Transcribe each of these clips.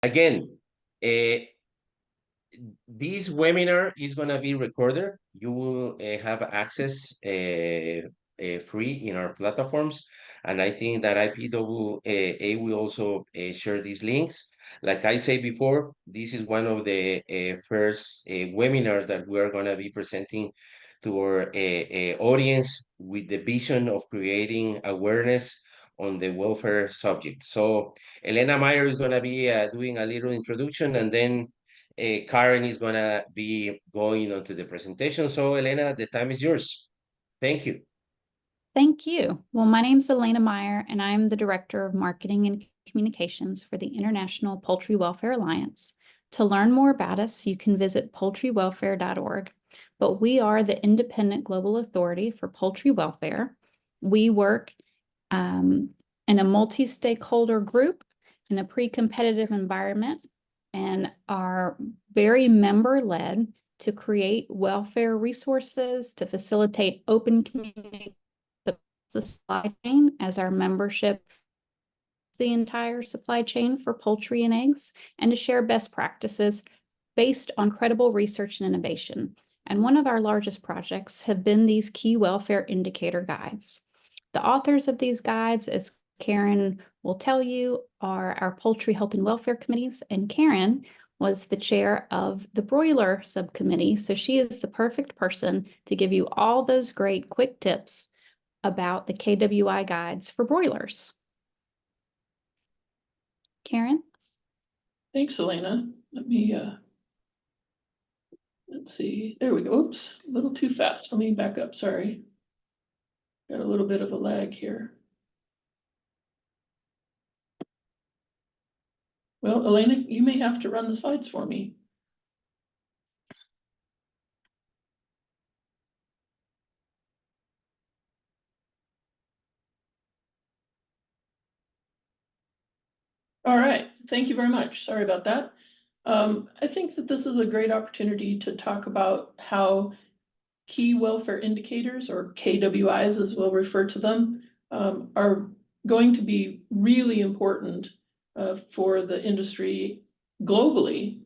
Again, this webinar is going to be recorded. You will have access free in our platforms. And I think that IPWA will also share these links. Like I said before, this is one of the first webinars that we are going to be presenting to our audience with the vision of creating awareness on the welfare subject. So Elena Meyer is going to be doing a little introduction, and then Karen is going to be going on to the presentation. So Elena, the time is yours. Thank you. Thank you. Well, my name is Elena Meyer, and I'm the Director of Marketing and Communications for the International Poultry Welfare Alliance. To learn more about us, you can visit poultrywelfare.org. But we are the independent global authority for poultry welfare. We work in a multi-stakeholder group in a pre-competitive environment and are very member-led to create welfare resources, to facilitate open communication, the supply chain as our membership, the entire supply chain for poultry and eggs, and to share best practices based on credible research and innovation. And one of our largest projects have been these key welfare indicator guides. The authors of these guides, as Karen will tell you, are our poultry health and welfare committees, and Karen was the chair of the Broiler subcommittee, so she is the perfect person to give you all those great quick tips about the KWI guides for broilers. Karen? Thanks, Elena. Let me, let's see, there we go. Oops, a little too fast. Let me back up, sorry. Got a little bit of a lag here. Well, Elena, you may have to run the slides for me. All right, thank you very much. Sorry about that. I think that this is a great opportunity to talk about how key welfare indicators, or KWIs as we'll refer to them, are going to be really important for the industry globally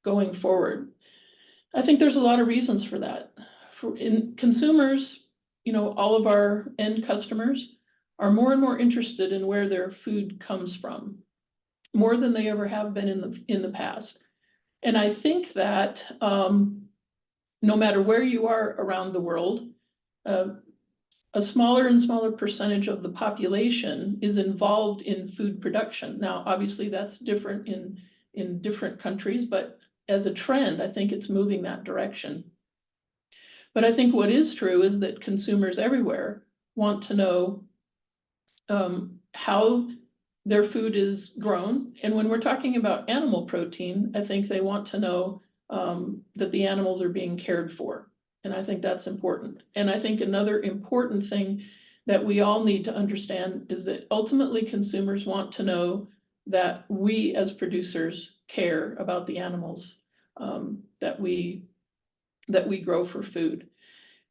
going forward. I think there's a lot of reasons for that. In consumers, you know, all of our end customers are more and more interested in where their food comes from, more than they ever have been in the past. And I think that no matter where you are around the world, a smaller and smaller percentage of the population is involved in food production. Now, obviously that's different in different countries, but as a trend, I think it's moving that direction. But I think what is true is that consumers everywhere want to know how their food is grown. And when we're talking about animal protein, I think they want to know that the animals are being cared for. And I think that's important. And I think another important thing that we all need to understand is that ultimately consumers want to know that we as producers care about the animals that we grow for food.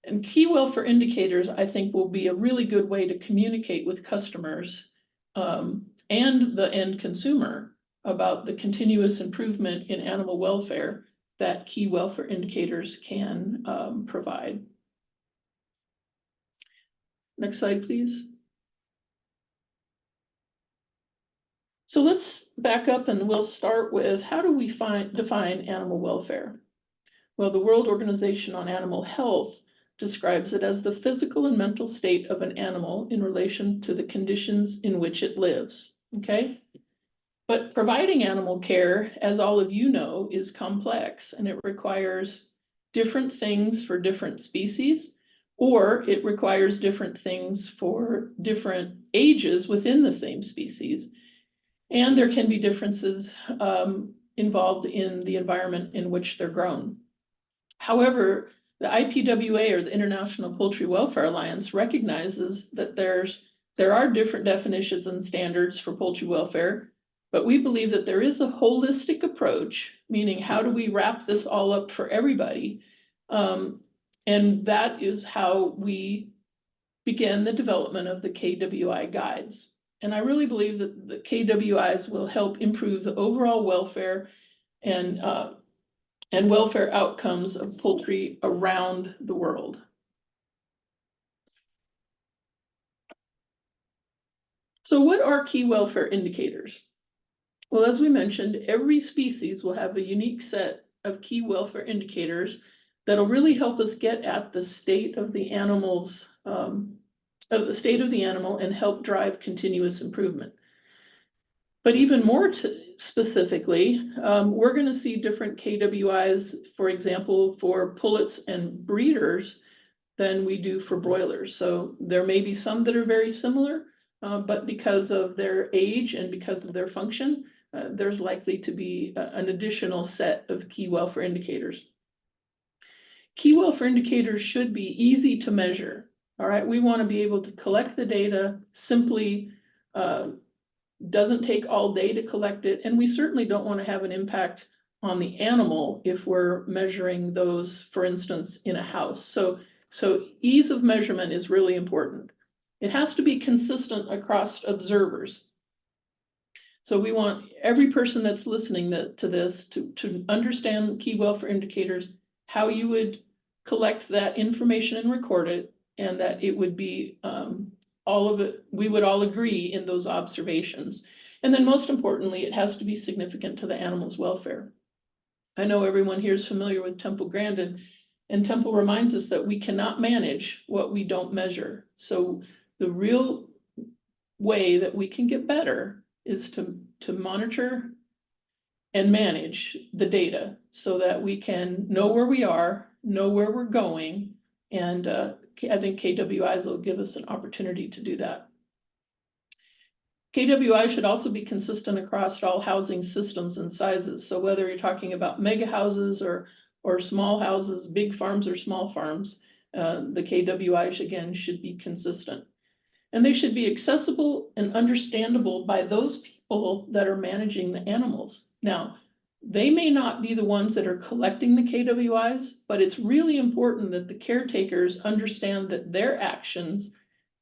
And key welfare indicators, I think, will be a really good way to communicate with customers and the end consumer about the continuous improvement in animal welfare that key welfare indicators can provide. Next slide, please. So let's back up and we'll start with, how do we define animal welfare? Well, the World Organization on Animal Health describes it as the physical and mental state of an animal in relation to the conditions in which it lives, okay? But providing animal care, as all of you know, is complex, and it requires different things for different species, or it requires different things for different ages within the same species. And there can be differences involved in the environment in which they're grown. However, the IPWA, or the International Poultry Welfare Alliance, recognizes that there are different definitions and standards for poultry welfare, but we believe that there is a holistic approach, meaning how do we wrap this all up for everybody? And that is how we began the development of the KWI guides. And I really believe that the KWIs will help improve the overall welfare and welfare outcomes of poultry around the world. So what are key welfare indicators? Well, as we mentioned, every species will have a unique set of key welfare indicators that'll really help us get at the state of the animal's and help drive continuous improvement. But even more specifically, we're going to see different KWIs, for example, for pullets and breeders than we do for broilers. So there may be some that are very similar, but because of their age and because of their function, there's likely to be an additional set of key welfare indicators. Key welfare indicators should be easy to measure. All right, we want to be able to collect the data simply. Doesn't take all day to collect it, and we certainly don't want to have an impact on the animal if we're measuring those, for instance, in a house. So ease of measurement is really important. It has to be consistent across observers. So we want every person that's listening to this to understand key welfare indicators, how you would collect that information and record it, and that it would be all of it, we would all agree in those observations. And then most importantly, it has to be significant to the animal's welfare. I know everyone here is familiar with Temple Grandin, and Temple reminds us that we cannot manage what we don't measure. So the real way that we can get better is to monitor and manage the data so that we can know where we are, know where we're going, and I think KWIs will give us an opportunity to do that. KWI should also be consistent across all housing systems and sizes. So whether you're talking about mega houses or small houses, big farms or small farms, the KWIs again should be consistent. And they should be accessible and understandable by those people that are managing the animals. Now, they may not be the ones that are collecting the KWIs, but it's really important that the caretakers understand that their actions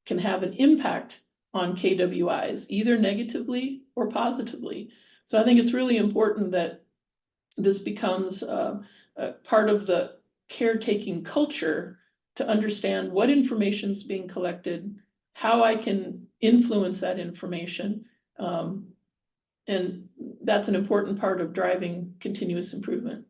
can have an impact on KWIs, either negatively or positively. So I think it's really important that this becomes a part of the caretaking culture to understand what information is being collected, how I can influence that information, and that's an important part of driving continuous improvement.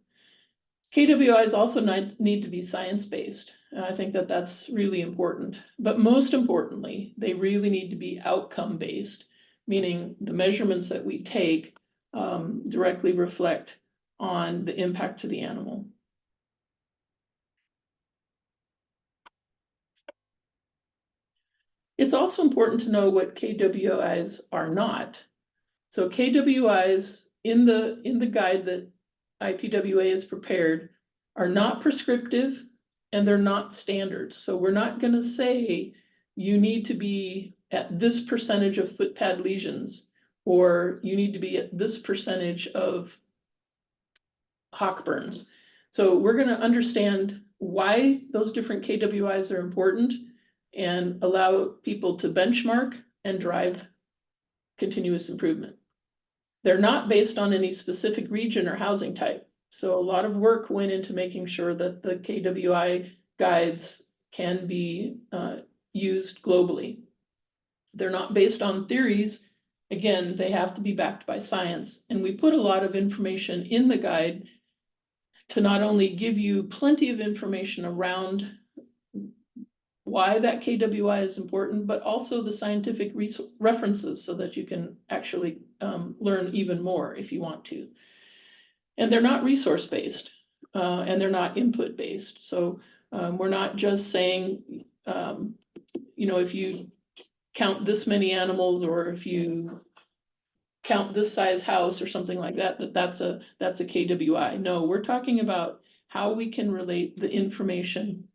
KWIs also need to be science-based. I think that that's really important. But most importantly, they really need to be outcome-based, meaning the measurements that we take directly reflect on the impact to the animal. It's also important to know what KWIs are not. So KWIs in the guide that IPWA has prepared are not prescriptive and they're not standards. So we're not going to say you need to be at this percentage of foot pad lesions, or you need to be at this percentage of hock burns. So we're going to understand why those different KWIs are important and allow people to benchmark and drive continuous improvement. They're not based on any specific region or housing type. So a lot of work went into making sure that the KWI guides can be used globally. They're not based on theories. Again, they have to be backed by science. And we put a lot of information in the guide to not only give you plenty of information around why that KWI is important, but also the scientific references so that you can actually learn even more if you want to. And they're not resource-based and they're not input-based. So we're not just saying, if you count this many animals or if you count this size house or something like that, that's a KWI. No, we're talking about how we can relate the information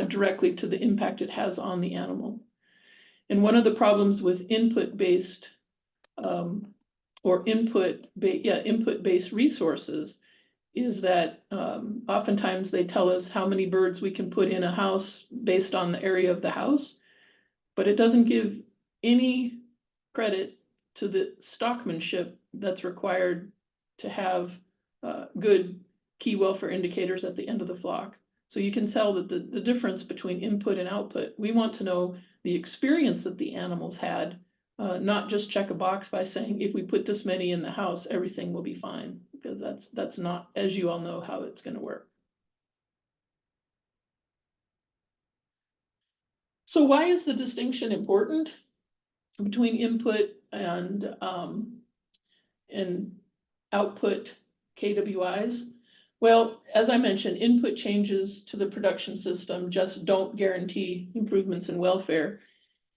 directly to the impact it has on the animal. And one of the problems with input-based input-based resources is that oftentimes they tell us how many birds we can put in a house based on the area of the house, but it doesn't give any credit to the stockmanship that's required to have good key welfare indicators at the end of the flock. So you can tell that the difference between input and output, we want to know the experience that the animals had, not just check a box by saying, if we put this many in the house, everything will be fine, because that's not, as you all know, how it's going to work. So why is the distinction important between input and output KWIs? Well, as I mentioned, input changes to the production system just don't guarantee improvements in welfare.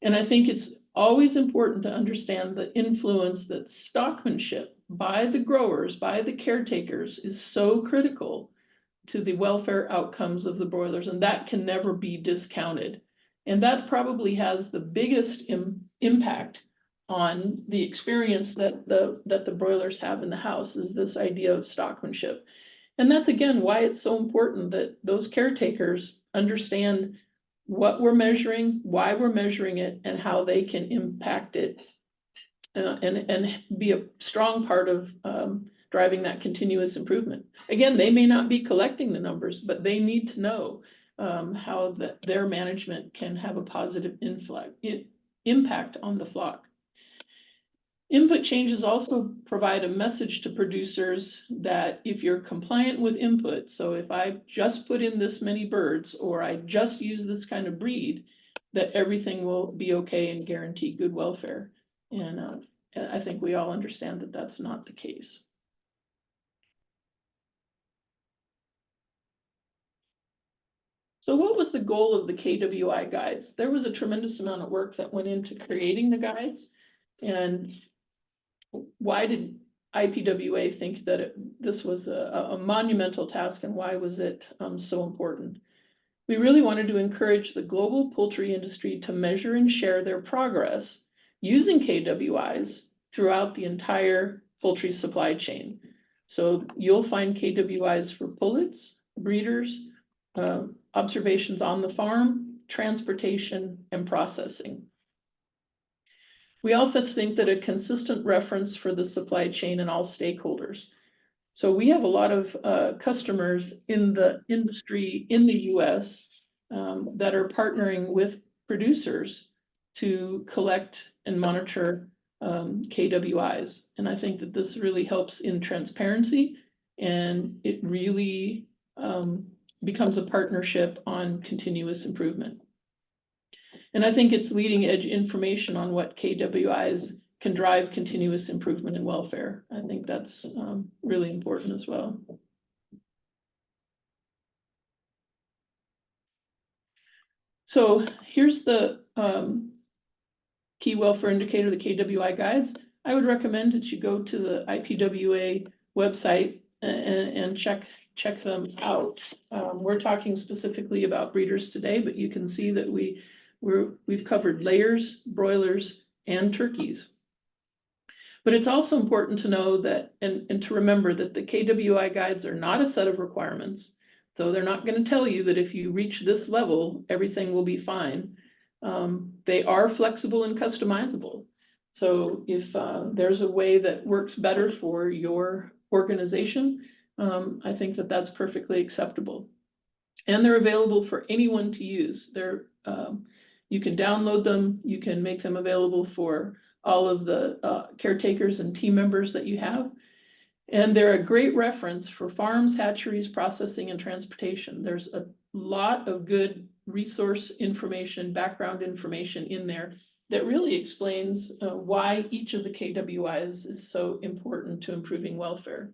And I think it's always important to understand the influence that stockmanship by the growers, by the caretakers, is so critical to the welfare outcomes of the broilers, and that can never be discounted. And that probably has the biggest impact on the experience that the broilers have in the house, is this idea of stockmanship. And that's, again, why it's so important that those caretakers understand what we're measuring, why we're measuring it, and how they can impact it, and be a strong part of driving that continuous improvement. Again, they may not be collecting the numbers, but they need to know how their management can have a positive impact on the flock. Input changes also provide a message to producers that if you're compliant with input, so if I just put in this many birds, or I just use this kind of breed, that everything will be okay and guarantee good welfare. And I think we all understand that that's not the case. So what was the goal of the KWI guides? There was a tremendous amount of work that went into creating the guides. And why did IPWA think that this was a monumental task, and why was it so important? We really wanted to encourage the global poultry industry to measure and share their progress using KWIs throughout the entire poultry supply chain. So you'll find KWIs for pullets, breeders, observations on the farm, transportation, and processing. We also think that a consistent reference for the supply chain and all stakeholders. So we have a lot of customers in the industry in the US that are partnering with producers to collect and monitor KWIs. And I think that this really helps in transparency, and it really becomes a partnership on continuous improvement. And I think it's leading edge information on what KWIs can drive continuous improvement in welfare. I think that's really important as well. So here's the key welfare indicator, the KWI guides. I would recommend that you go to the IPWA website and check them out. We're talking specifically about breeders today, but you can see that we've covered layers, broilers, and turkeys. But it's also important to know that, and to remember that the KWI guides are not a set of requirements. So they're not going to tell you that if you reach this level, everything will be fine. They are flexible and customizable. So if there's a way that works better for your organization, I think that that's perfectly acceptable. And they're available for anyone to use. You can download them, you can make them available for all of the caretakers and team members that you have. And they're a great reference for farms, hatcheries, processing, and transportation. There's a lot of good resource information, background information in there that really explains why each of the KWIs is so important to improving welfare.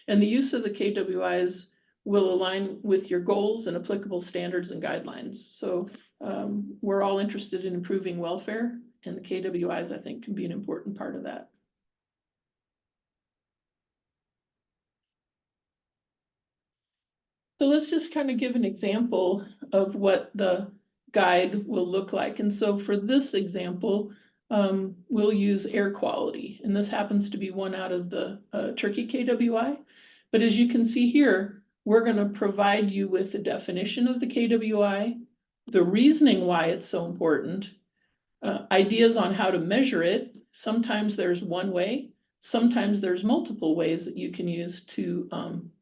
And the use of the KWIs will align with your goals and applicable standards and guidelines. So we're all interested in improving welfare, and the KWIs, I think, can be an important part of that. So let's just kind of give an example of what the guide will look like. And so for this example, we'll use air quality. And this happens to be one out of the turkey KWI. But as you can see here, we're going to provide you with the definition of the KWI, the reasoning why it's so important, ideas on how to measure it. Sometimes there's one way, sometimes there's multiple ways that you can use to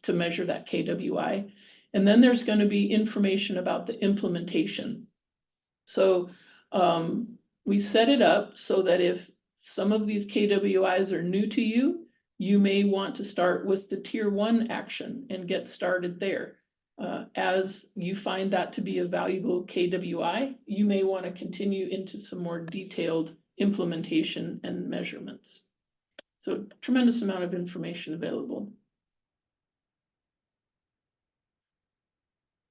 measure that KWI. And then there's going to be information about the implementation. So we set it up so that if some of these KWIs are new to you, you may want to start with the tier 1 action and get started there. As you find that to be a valuable KWI, you may want to continue into some more detailed implementation and measurements. So tremendous amount of information available.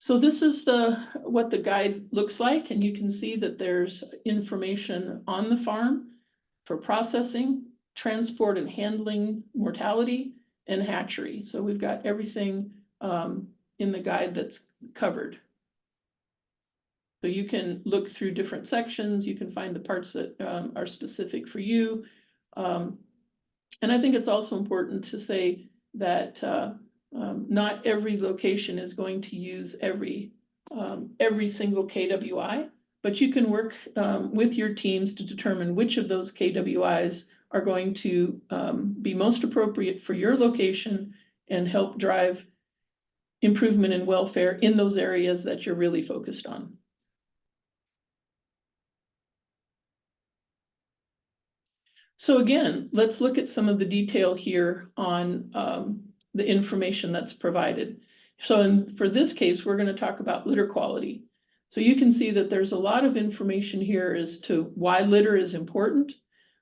So this is what the guide looks like, and you can see that there's information on the farm for processing, transport and handling, mortality, and hatchery. So we've got everything in the guide that's covered. So you can look through different sections, you can find the parts that are specific for you. And I think it's also important to say that not every location is going to use every single KWI, but you can work with your teams to determine which of those KWIs are going to be most appropriate for your location and help drive improvement in welfare in those areas that you're really focused on. So again, let's look at some of the detail here on the information that's provided. So for this case, we're going to talk about litter quality. So you can see that there's a lot of information here as to why litter is important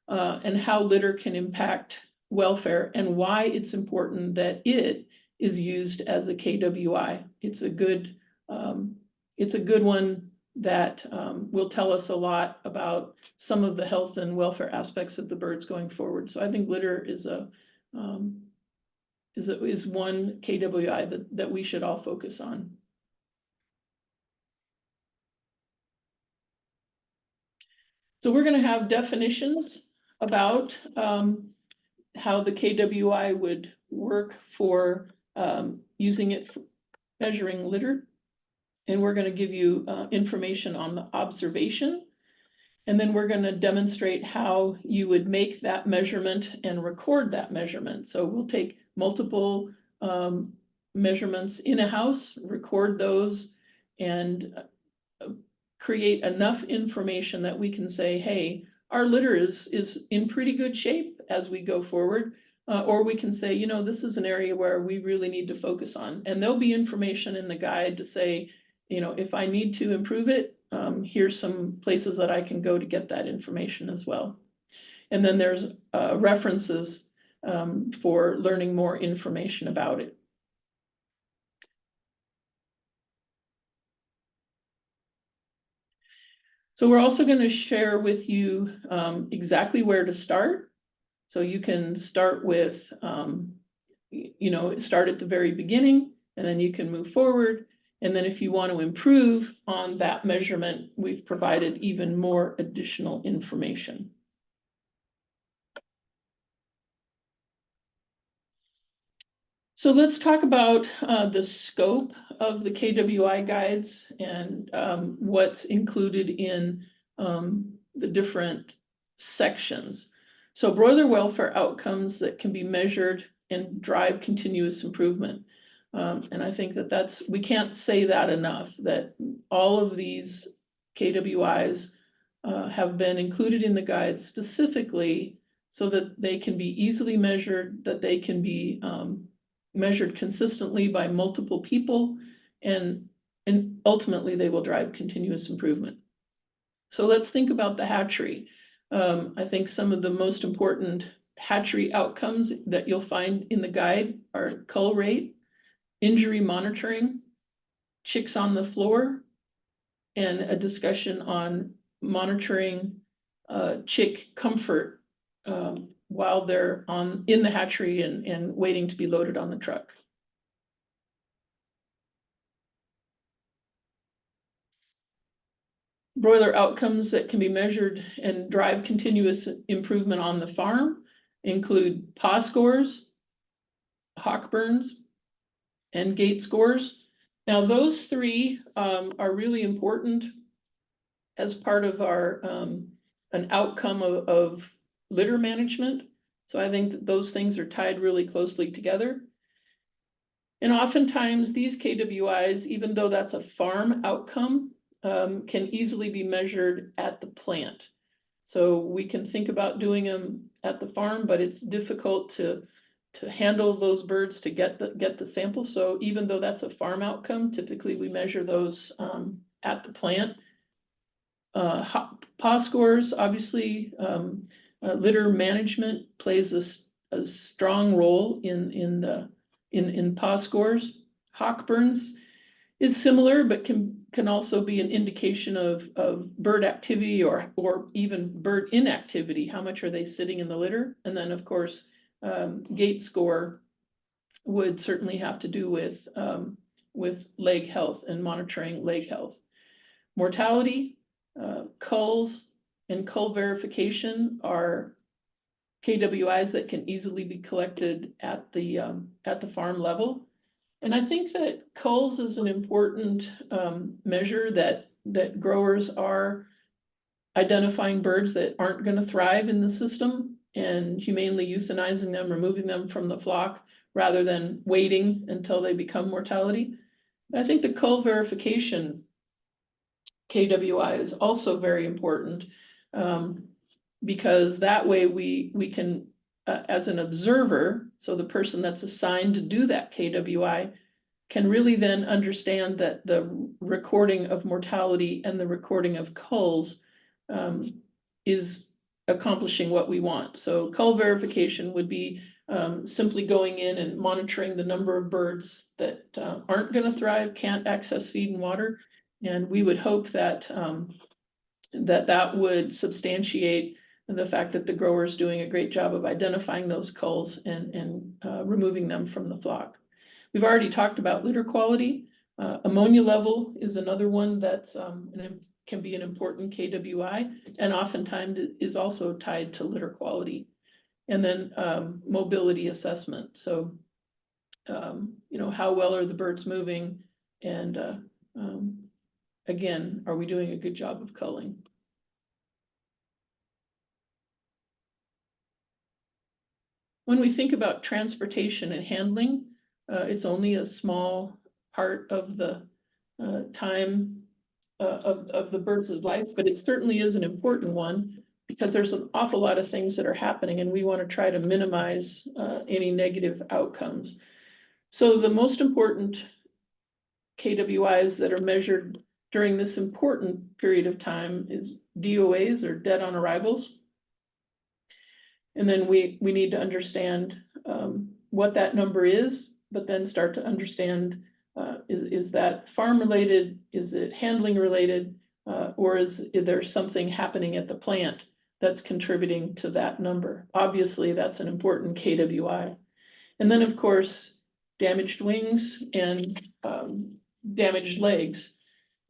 and how litter can impact welfare and why it's important that it is used as a KWI. It's a good one that will tell us a lot about some of the health and welfare aspects of the birds going forward. So I think litter is one KWI that we should all focus on. So we're going to have definitions about how the KWI would work for using it for measuring litter. And we're going to give you information on the observation. And then we're going to demonstrate how you would make that measurement and record that measurement. So we'll take multiple measurements in a house, record those, and create enough information that we can say, hey, our litter is in pretty good shape as we go forward. Or we can say, you know, this is an area where we really need to focus on. And there'll be information in the guide to say, you know, if I need to improve it, here's some places that I can go to get that information as well. And then there's references for learning more information about it. So we're also going to share with you exactly where to start. So you can start with, start at the very beginning, and then you can move forward. And then if you want to improve on that measurement, we've provided even more additional information. So let's talk about the scope of the KWI guides and what's included in the different sections. So broiler welfare outcomes that can be measured and drive continuous improvement. And I think that we can't say that enough, that all of these KWIs have been included in the guide specifically so that they can be easily measured, that they can be measured consistently by multiple people, and ultimately they will drive continuous improvement. So let's think about the hatchery. I think some of the most important hatchery outcomes that you'll find in the guide are cull rate, injury monitoring, chicks on the floor, and a discussion on monitoring chick comfort while they're in the hatchery and waiting to be loaded on the truck. Broiler outcomes that can be measured and drive continuous improvement on the farm include paw scores, hawk burns, and gate scores. Now those three are really important as part of our an outcome of litter management. So I think that those things are tied really closely together. And oftentimes these KWIs, even though that's a farm outcome, can easily be measured at the plant. So we can think about doing them at the farm, but it's difficult to handle those birds to get the sample. So even though that's a farm outcome, typically we measure those at the plant. PAW scores, obviously, litter management plays a strong role in PAW scores. Hawkburns is similar, but can also be an indication of bird activity or even bird inactivity. How much are they sitting in the litter? And then, of course, gait score would certainly have to do with leg health and monitoring leg health. Mortality, culls and cull verification are KWIs that can easily be collected at the farm level. And I think that culls is an important measure that growers are identifying birds that aren't going to thrive in the system and humanely euthanizing them, removing them from the flock, rather than waiting until they become mortality. I think the cull verification KWI is also very important, because that way we can, as an observer, so the person that's assigned to do that KWI can really then understand that the recording of mortality and the recording of culls is accomplishing what we want. So cull verification would be simply going in and monitoring the number of birds that aren't going to thrive, can't access feed and water. And we would hope that that would substantiate the fact that the grower is doing a great job of identifying those culls and removing them from the flock. We've already talked about litter quality. Ammonia level is another one that's can be an important KWI, and oftentimes is also tied to litter quality. And then mobility assessment. So, you know, how well are the birds moving? And again, are we doing a good job of culling? When we think about transportation and handling, it's only a small part of the time of the birds' life, but it certainly is an important one, because there's an awful lot of things that are happening and we want to try to minimize any negative outcomes. So the most important KWIs that are measured during this important period of time is DOAs, or dead on arrivals. And then we need to understand what that number is, but then start to understand, is that farm related? Is it handling related? Or is there something happening at the plant that's contributing to that number? Obviously, that's an important KWI. And then, of course, damaged wings and damaged legs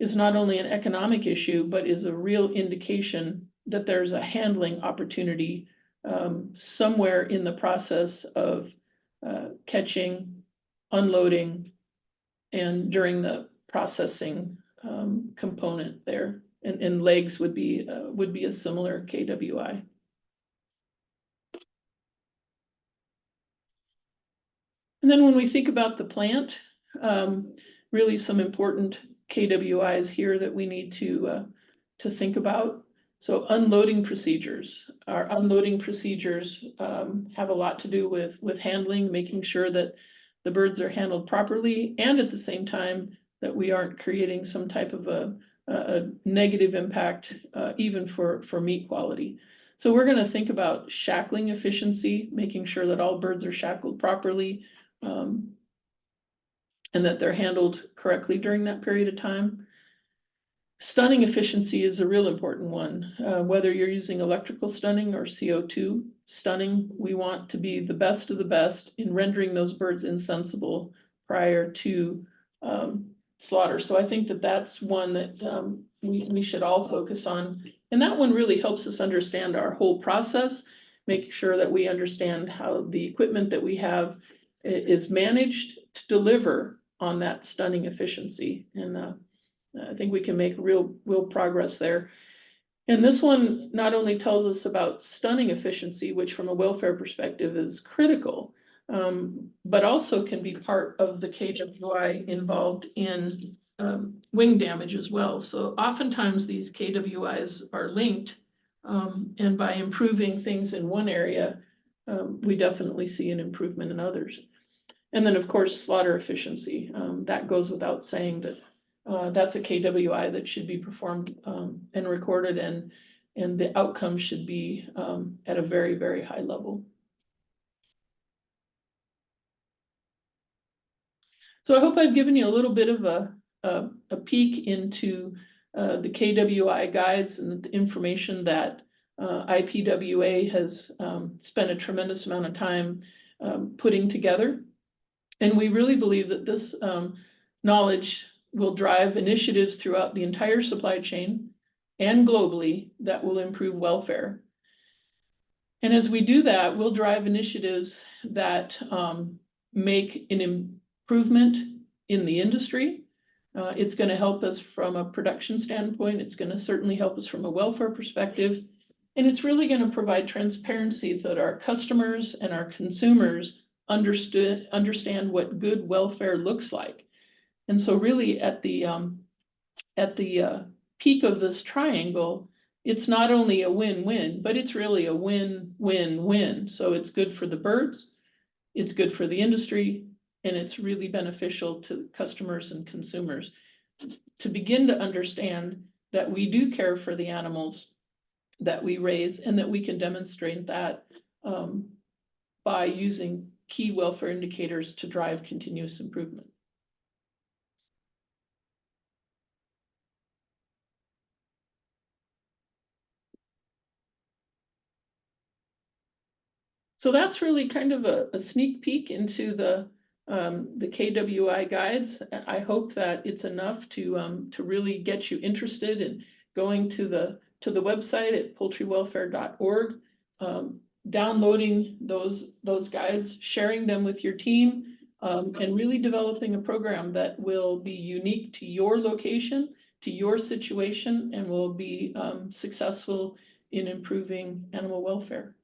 is not only an economic issue, but is a real indication that there's a handling opportunity somewhere in the process of catching, unloading, and during the processing component there. And legs would be a similar KWI. And then when we think about the plant, really some important KWIs here that we need to think about. So unloading procedures. Our unloading procedures have a lot to do with handling, making sure that the birds are handled properly, and at the same time that we aren't creating some type of a negative impact even for meat quality. So we're going to think about shackling efficiency, making sure that all birds are shackled properly, and that they're handled correctly during that period of time. Stunning efficiency is a real important one. Whether you're using electrical stunning or CO2 stunning, we want to be the best of the best in rendering those birds insensible prior to slaughter. So I think that that's one that we should all focus on. And that one really helps us understand our whole process, making sure that we understand how the equipment that we have is managed to deliver on that stunning efficiency. And I think we can make real progress there. And this one not only tells us about stunning efficiency, which from a welfare perspective is critical, but also can be part of the KWI involved in wing damage as well. So oftentimes these KWIs are linked, and by improving things in one area, we definitely see an improvement in others. And then, of course, slaughter efficiency. That goes without saying that that's a KWI that should be performed and recorded, and the outcome should be at a very, very high level. So I hope I've given you a little bit of a peek into the KWI guides and the information that IPWA has spent a tremendous amount of time putting together. And we really believe that this knowledge will drive initiatives throughout the entire supply chain and globally that will improve welfare. And as we do that, we'll drive initiatives that make an improvement in the industry. It's going to help us from a production standpoint. It's going to certainly help us from a welfare perspective. And it's really going to provide transparency so that our customers and our consumers understand what good welfare looks like. And so really at the peak of this triangle, it's not only a win-win, but it's really a win-win-win. So it's good for the birds, it's good for the industry, and it's really beneficial to customers and consumers to begin to understand that we do care for the animals that we raise, and that we can demonstrate that by using key welfare indicators to drive continuous improvement. So that's really kind of a sneak peek into the KWI guides. I hope that it's enough to really get you interested in going to the website at poultrywelfare.org, downloading those guides, sharing them with your team, and really developing a program that will be unique to your location, to your situation, and will be successful in improving animal welfare.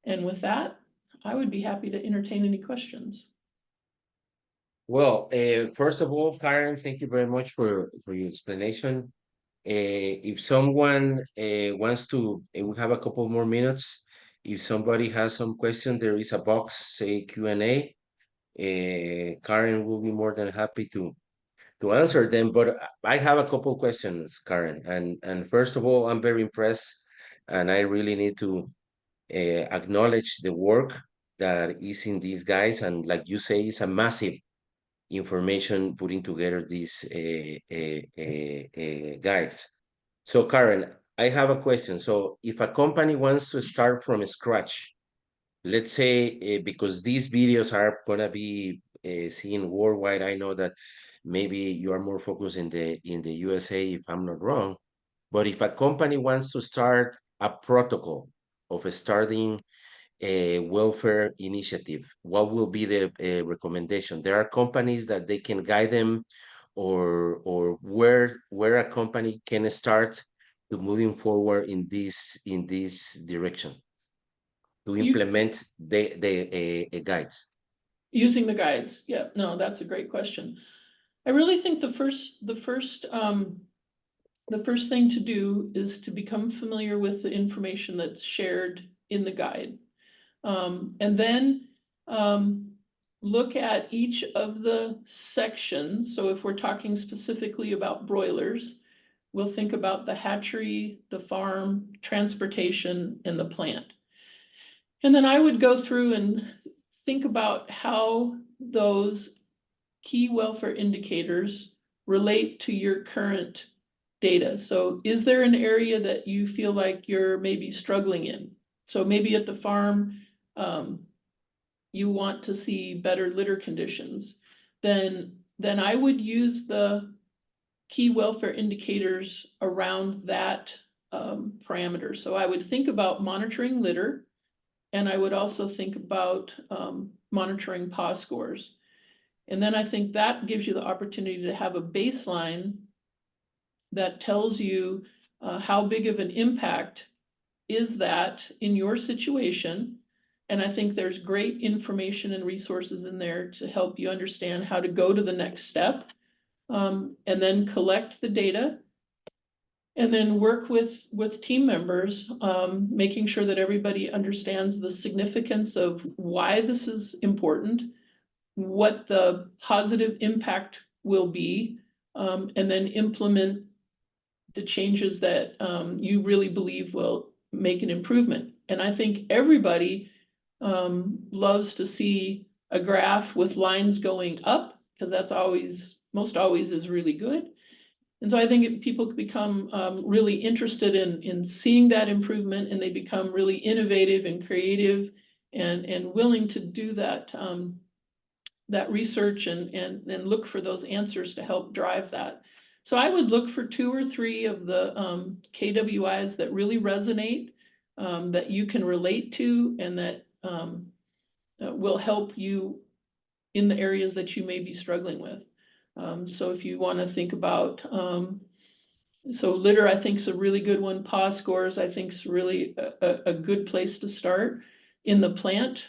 And with that, I would be happy to entertain any questions. Well, first of all, Karen, thank you very much for your explanation. If someone wants to, we have a couple more minutes. If somebody has some question, there is a box, say Q&A. Karen will be more than happy to answer them. But I have a couple questions, Karen. And first of all, I'm very impressed, and I really need to acknowledge the work that is in these guys. And like you say, it's a massive information putting together these guides. So Karen, I have a question. So if a company wants to start from scratch, let's say, because these videos are gonna be seen worldwide, I know that maybe you are more focused in the USA, if I'm not wrong. But if a company wants to start a protocol of starting a welfare initiative, what will be the recommendation? There are companies that they can guide them, or where a company can start to moving forward in this direction to implement the guides. Using the guides, yeah, no, that's a great question. I really think the first thing to do is to become familiar with the information that's shared in the guide. And then look at each of the sections. So if we're talking specifically about broilers, we'll think about the hatchery, the farm, transportation, and the plant. And then I would go through and think about how those key welfare indicators relate to your current data. So is there an area that you feel like you're maybe struggling in? So maybe at the farm, you want to see better litter conditions, then I would use the key welfare indicators around that parameter. So I would think about monitoring litter, and I would also think about monitoring paw scores. And then I think that gives you the opportunity to have a baseline that tells you how big of an impact is that in your situation? And I think there's great information and resources in there to help you understand how to go to the next step, and then collect the data. And then work with team members, making sure that everybody understands the significance of why this is important, what the positive impact will be, and then implement the changes that you really believe will make an improvement. And I think everybody loves to see a graph with lines going up, because that's most always is really good. And so I think people become really interested in seeing that improvement, and they become really innovative and creative and willing to do that that research and look for those answers to help drive that. So I would look for 2 or 3 of the KWIs that really resonate, that you can relate to, and that will help you in the areas that you may be struggling with. So if you want to think about, so litter, I think is a really good one. PAW scores, I think is really a good place to start. In the plant,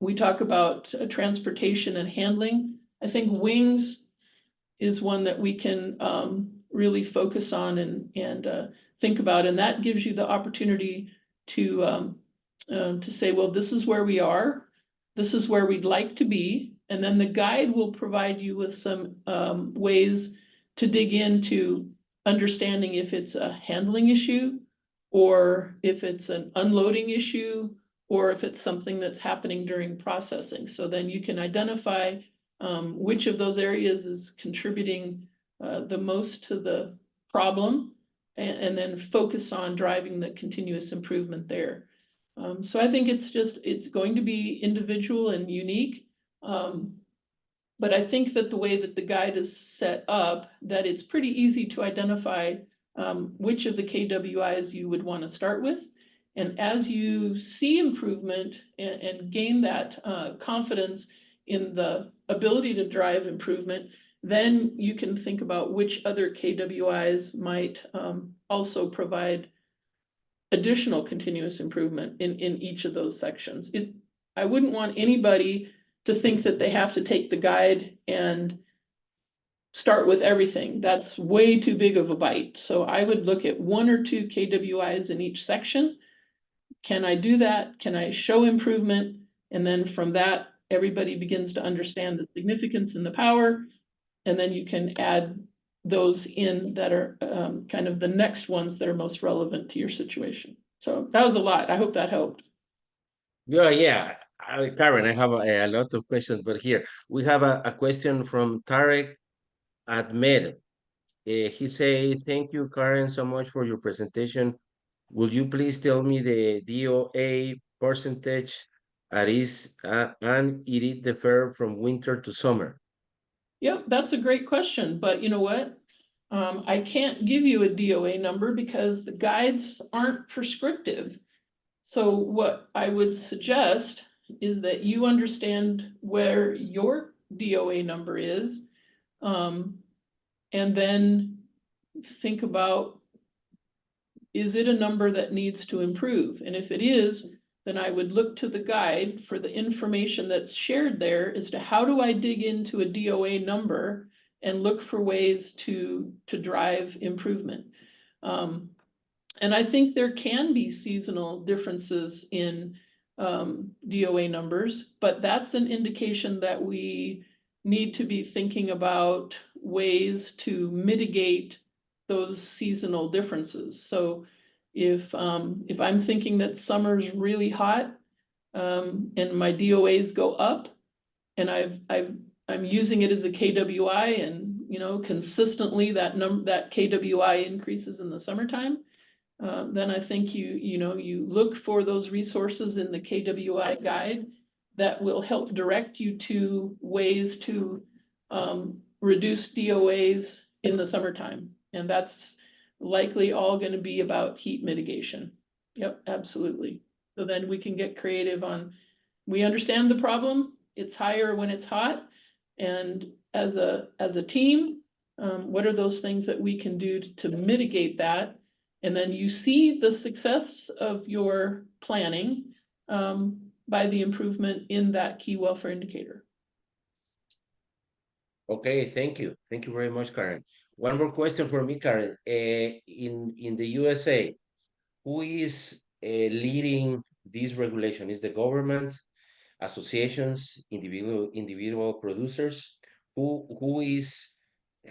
we talk about transportation and handling. I think wings is one that we can really focus on and think about, and that gives you the opportunity to say, well, this is where we are, this is where we'd like to be, and then the guide will provide you with some ways to dig into understanding if it's a handling issue, or if it's an unloading issue, or if it's something that's happening during processing. So then you can identify which of those areas is contributing the most to the problem, and then focus on driving the continuous improvement there. So I think it's going to be individual and unique. But I think that the way that the guide is set up, that it's pretty easy to identify which of the KWIs you would want to start with. And as you see improvement and gain that confidence in the ability to drive improvement, then you can think about which other KWIs might also provide additional continuous improvement in each of those sections. I wouldn't want anybody to think that they have to take the guide and start with everything. That's way too big of a bite. So I would look at 1 or 2 KWIs in each section. Can I do that? Can I show improvement? And then from that, everybody begins to understand the significance and the power. And then you can add those in that are kind of the next ones that are most relevant to your situation. So that was a lot. I hope that helped. Yeah. Karen, I have a lot of questions, but here we have a question from Tarek Ahmed. He say, thank you, Karen, so much for your presentation. Would you please tell me the DOA percentage and it differ from winter to summer? Yeah, that's a great question, but you know what? I can't give you a DOA number because the guides aren't prescriptive. So what I would suggest is that you understand where your DOA number is, and then think about, is it a number that needs to improve? And if it is, then I would look to the guide for the information that's shared there as to how do I dig into a DOA number and look for ways to drive improvement. And I think there can be seasonal differences in DOA numbers, but that's an indication that we need to be thinking about ways to mitigate those seasonal differences. So if I'm thinking that summer's really hot and my DOAs go up, and I'm using it as a KWI, and consistently that KWI increases in the summertime, then I think you look for those resources in the KWI guide that will help direct you to ways to reduce DOAs in the summertime. And that's likely all going to be about heat mitigation. Yep, absolutely. So then we can get creative on, we understand the problem, it's higher when it's hot, and as a team, What are those things that we can do to mitigate that? And then you see the success of your planning by the improvement in that key welfare indicator. Okay, thank you. Thank you very much, Karen. One more question for me, Karen. In the USA, who is leading this regulation? Is the government, associations, individual producers? Who is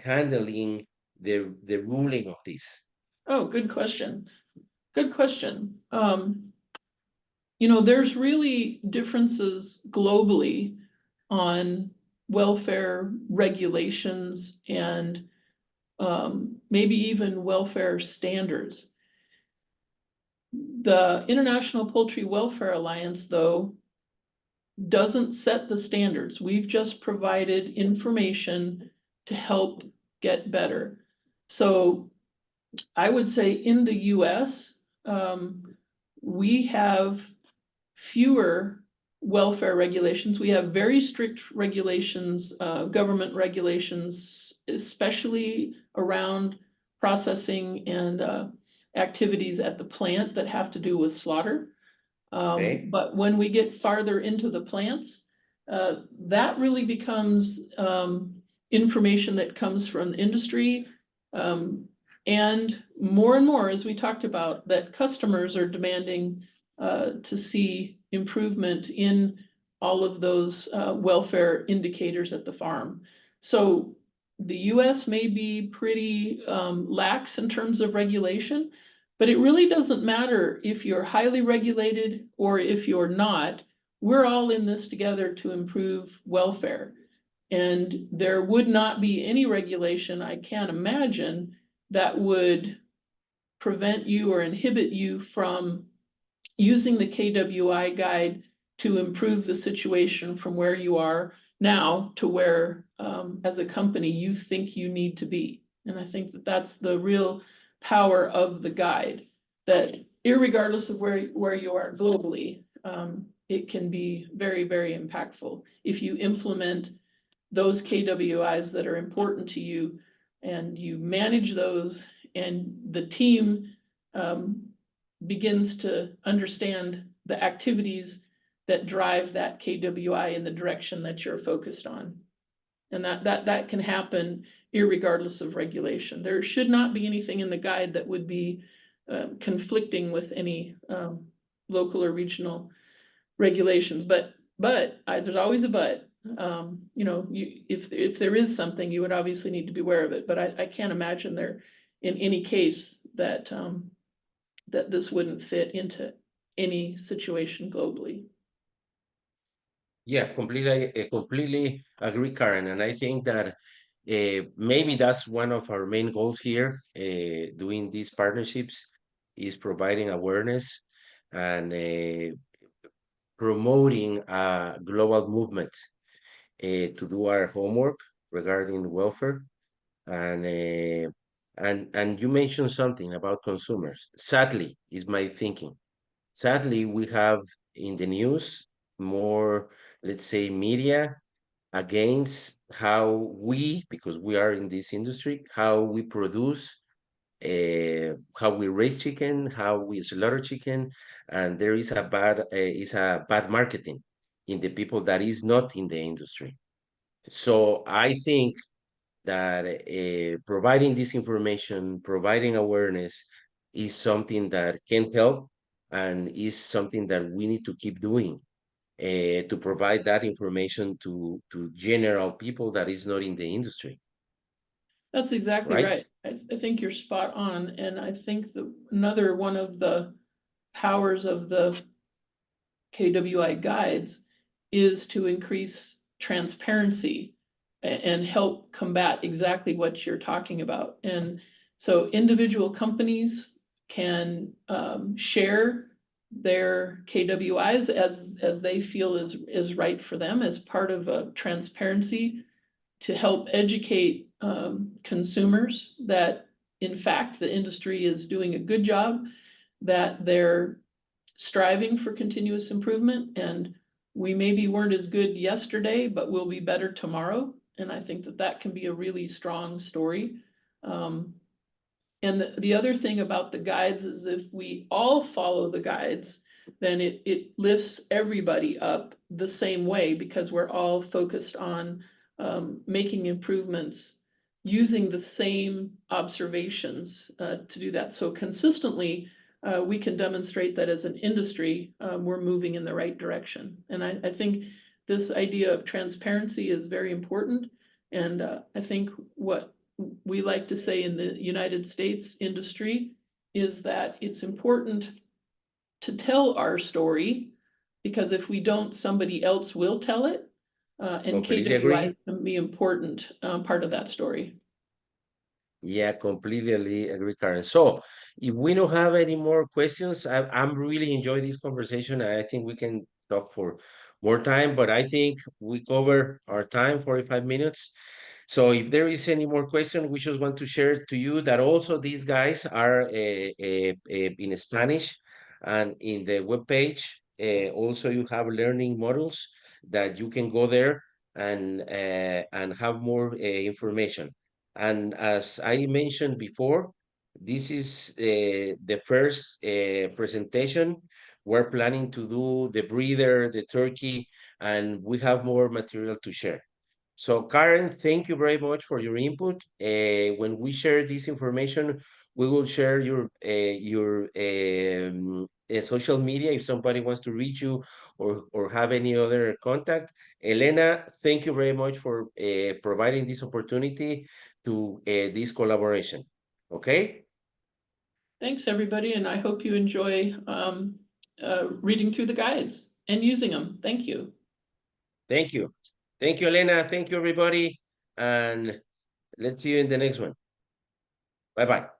handling the ruling of this? Oh, good question. Good question. You know, there's really differences globally on welfare regulations and maybe even welfare standards. The International Poultry Welfare Alliance, though, doesn't set the standards. We've just provided information to help get better. So I would say in the US, we have fewer welfare regulations. We have very strict regulations, government regulations, especially around processing and activities at the plant that have to do with slaughter. Okay. But when we get farther into the plants, that really becomes information that comes from the industry. And more, as we talked about, that customers are demanding to see improvement in all of those welfare indicators at the farm. So the US may be pretty lax in terms of regulation, but it really doesn't matter if you're highly regulated or if you're not. We're all in this together to improve welfare. And there would not be any regulation, I can't imagine, that would prevent you or inhibit you from using the KWI guide to improve the situation from where you are now to where, as a company, you think you need to be. And I think that that's the real power of the guide, that irregardless of where you are globally, it can be very, very impactful if you implement those KWIs that are important to you and you manage those, and the team begins to understand the activities that drive that KWI in the direction that you're focused on. And that can happen irregardless of regulation. There should not be anything in the guide that would be conflicting with any local or regional regulations. But there's always a but. You know, if there is something, you would obviously need to be aware of it. But I can't imagine there in any case that that this wouldn't fit into any situation globally. Yeah, completely agree, Karen. And I think that maybe that's one of our main goals here, doing these partnerships, is providing awareness and promoting a global movement to do our homework regarding welfare. And you mentioned something about consumers. Sadly, is my thinking. Sadly, we have in the news more, let's say, media against how we, because we are in this industry, how we produce, how we raise chicken, how we slaughter chicken, and there is a bad marketing in the people that is not in the industry. So I think that providing this information, providing awareness is something that can help and is something that we need to keep doing to provide that information to general people that is not in the industry. That's exactly Right? right. I think you're spot on. And I think that another one of the powers of the KWI guides is to increase transparency and help combat exactly what you're talking about. And so individual companies can share their KWIs as they feel is right for them as part of a transparency to help educate consumers that in fact the industry is doing a good job, that they're striving for continuous improvement, and we maybe weren't as good yesterday, but we'll be better tomorrow. And I think that that can be a really strong story. And the other thing about the guides is if we all follow the guides, then it lifts everybody up the same way, because we're all focused on making improvements using the same observations to do that. So consistently, we can demonstrate that as an industry, we're moving in the right direction. And I think this idea of transparency is very important. And I think what we like to say in the United States industry is that it's important to tell our story, because if we don't, somebody else will tell it. And Completely KWI agree. can be important part of that story. Yeah, completely agree, Karen. So if we don't have any more questions, I'm really enjoying this conversation. I think we can talk for more time, but I think we cover our time, 45 minutes. So if there is any more question, we just want to share to you that also these guys are in Spanish, and in the webpage, also you have learning models that you can go there and have more information. And as I mentioned before, this is the first presentation. We're planning to do the breeder, the turkey, and we have more material to share. So Karen, thank you very much for your input. When we share this information, we will share your social media if somebody wants to reach you or have any other contact. Elena, thank you very much for providing this opportunity to this collaboration. Okay? Thanks, everybody, and I hope you enjoy reading through the guides and using them. Thank you. Thank you. Thank you, Elena. Thank you, everybody. And let's see you in the next one. Bye-bye.